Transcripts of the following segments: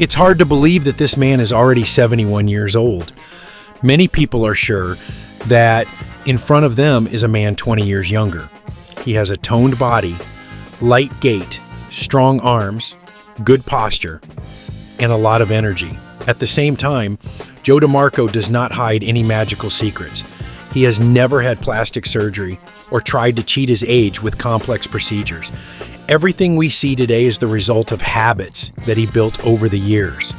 It's hard to believe that this man is already 71 years old. Many people are sure that in front of them is a man 20 years younger. He has a toned body, light gait, strong arms, good posture, and a lot of energy. At the same time, Joe DeMarco does not hide any magical secrets. He has never had plastic surgery or tried to cheat his age with complex procedures. Everything we see today is the result of habits that he built over the years.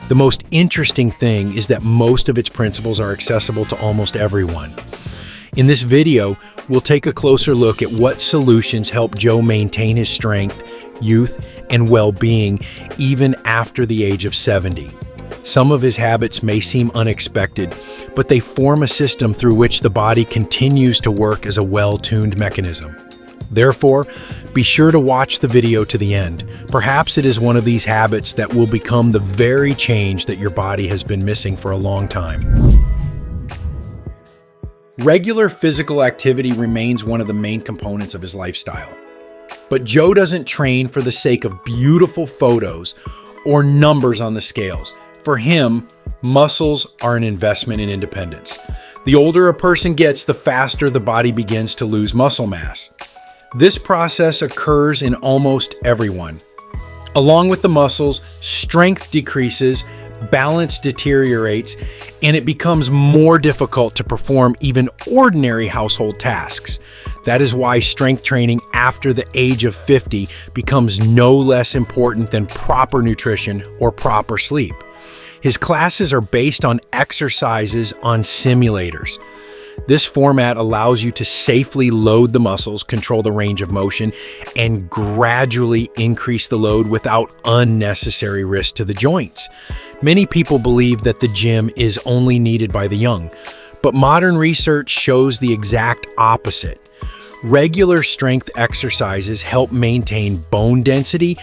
The most interesting thing is that most of its principles are accessible to almost everyone. In this video, we'll take a closer look at what solutions help Joe maintain his strength, youth, and well-being even after the age of 70. Some of his habits may seem unexpected, but they form a system through which the body continues to work as a well-tuned mechanism. Therefore, be sure to watch the video to the end. Perhaps it is one of these habits that will become the very change that your body has been missing for a long time. Regular physical activity remains one of the main components of his lifestyle. But Joe doesn't train for the sake of beautiful photos or numbers on the scales. For him, muscles are an investment in independence. The older a person gets, the faster the body begins to lose muscle mass. This process occurs in almost everyone. Along with the muscles, strength decreases, balance deteriorates, and it becomes more difficult to perform even ordinary household tasks. That is why strength training after the age of 50 becomes no less important than proper nutrition or proper sleep. His classes are based on exercises on simulators. This format allows you to safely load the muscles, control the range of motion, and gradually increase the load without unnecessary risk to the joints. Many people believe that the gym is only needed by the young, but modern research shows the exact opposite. Regular strength exercises help maintain bone density,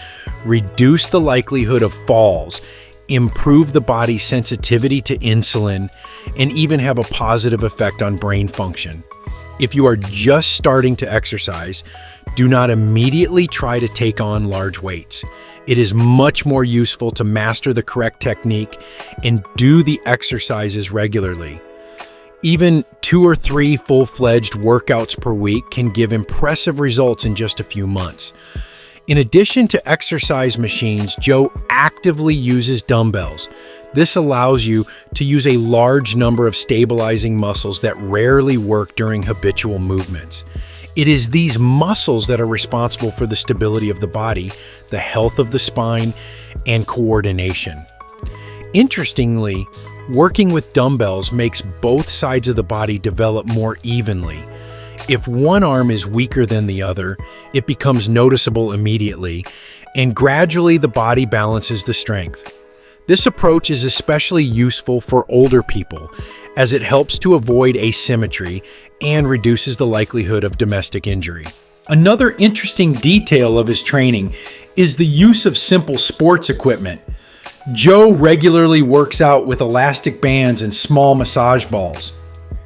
reduce the likelihood of falls, improve the body's sensitivity to insulin, and even have a positive effect on brain function. If you are just starting to exercise, do not immediately try to take on large weights. It is much more useful to master the correct technique and do the exercises regularly. Even 2 or 3 full-fledged workouts per week can give impressive results in just a few months. In addition to exercise machines, Joe actively uses dumbbells. This allows you to use a large number of stabilizing muscles that rarely work during habitual movements. It is these muscles that are responsible for the stability of the body, the health of the spine, and coordination. Interestingly, working with dumbbells makes both sides of the body develop more evenly. If one arm is weaker than the other, it becomes noticeable immediately, and gradually the body balances the strength. This approach is especially useful for older people, as it helps to avoid asymmetry and reduces the likelihood of domestic injury. Another interesting detail of his training is the use of simple sports equipment. Joe regularly works out with elastic bands and small massage balls.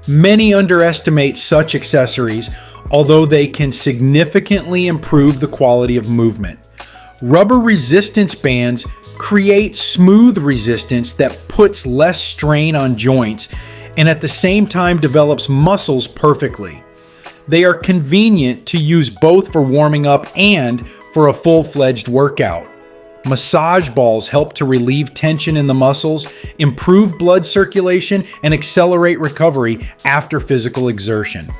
Many underestimate such accessories, although they can significantly improve the quality of movement. Rubber resistance bands create smooth resistance that puts less strain on joints and at the same time develops muscles perfectly. They are convenient to use both for warming up and for a full-fledged workout. Massage balls help to relieve tension in the muscles, improve blood circulation, and accelerate recovery after physical exertion.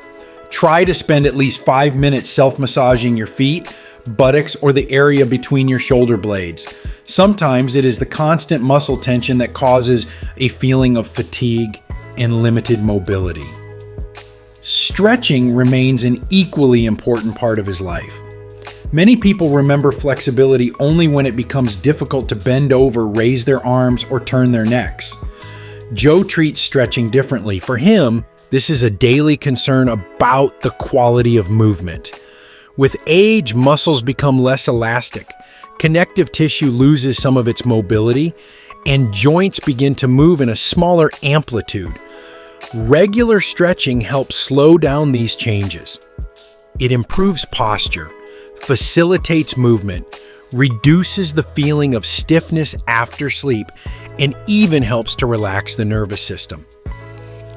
Try to spend at least 5 minutes self-massaging your feet, buttocks, or the area between your shoulder blades. Sometimes it is the constant muscle tension that causes a feeling of fatigue and limited mobility. Stretching remains an equally important part of his life. Many people remember flexibility only when it becomes difficult to bend over, raise their arms, or turn their necks. Joe treats stretching differently. For him, this is a daily concern about the quality of movement. With age, muscles become less elastic, connective tissue loses some of its mobility, and joints begin to move in a smaller amplitude. Regular stretching helps slow down these changes. It improves posture, facilitates movement, reduces the feeling of stiffness after sleep, and even helps to relax the nervous system.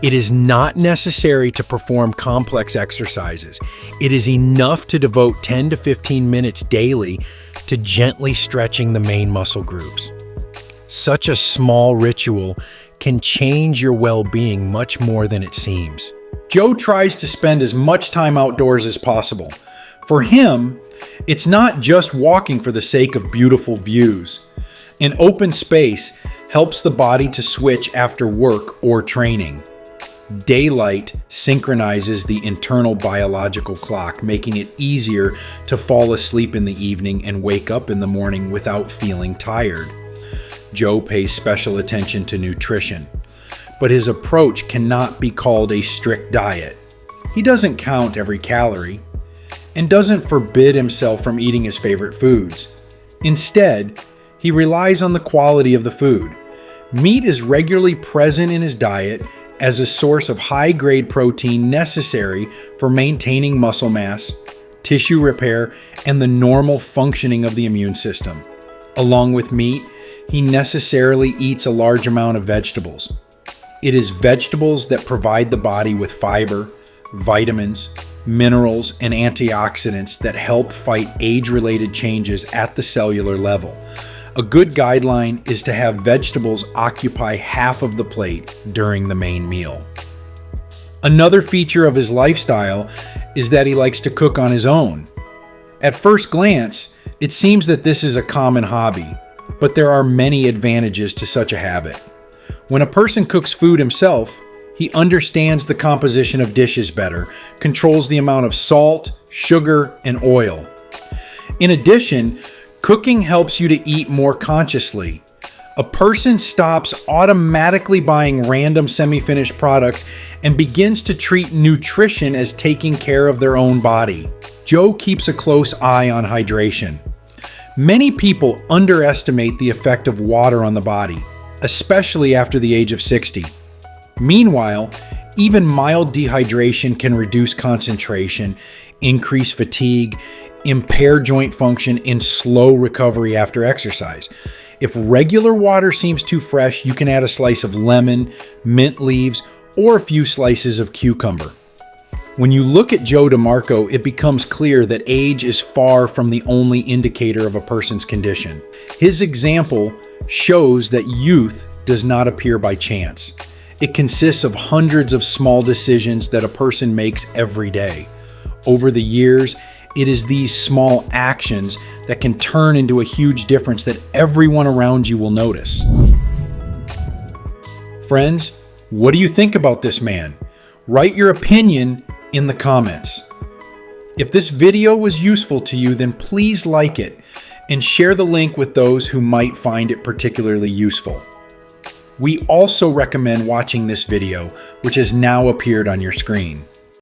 It is not necessary to perform complex exercises. It is enough to devote 10 to 15 minutes daily to gently stretching the main muscle groups. Such a small ritual can change your well-being much more than it seems. Joe tries to spend as much time outdoors as possible. For him, it's not just walking for the sake of beautiful views. An open space helps the body to switch after work or training. Daylight synchronizes the internal biological clock, making it easier to fall asleep in the evening and wake up in the morning without feeling tired. Joe pays special attention to nutrition, but his approach cannot be called a strict diet. He doesn't count every calorie and doesn't forbid himself from eating his favorite foods. Instead, he relies on the quality of the food. Meat is regularly present in his diet as a source of high-grade protein necessary for maintaining muscle mass, tissue repair, and the normal functioning of the immune system. Along with meat, he necessarily eats a large amount of vegetables. It is vegetables that provide the body with fiber, vitamins, minerals, and antioxidants that help fight age-related changes at the cellular level. A good guideline is to have vegetables occupy half of the plate during the main meal. Another feature of his lifestyle is that he likes to cook on his own. At first glance, it seems that this is a common hobby, but there are many advantages to such a habit. When a person cooks food himself, he understands the composition of dishes better, controls the amount of salt, sugar, and oil. In addition, cooking helps you to eat more consciously. A person stops automatically buying random semi-finished products and begins to treat nutrition as taking care of their own body. Joe keeps a close eye on hydration. Many people underestimate the effect of water on the body, especially after the age of 60. Meanwhile, even mild dehydration can reduce concentration, increase fatigue, impair joint function, and slow recovery after exercise. If regular water seems too fresh, you can add a slice of lemon, mint leaves, or a few slices of cucumber. When you look at Joe DeMarco, it becomes clear that age is far from the only indicator of a person's condition. His example shows that youth does not appear by chance. It consists of hundreds of small decisions that a person makes every day. Over the years, it is these small actions that can turn into a huge difference that everyone around you will notice. Friends, what do you think about this man? Write your opinion in the comments. If this video was useful to you, then please like it and share the link with those who might find it particularly useful. We also recommend watching this video, which has now appeared on your screen.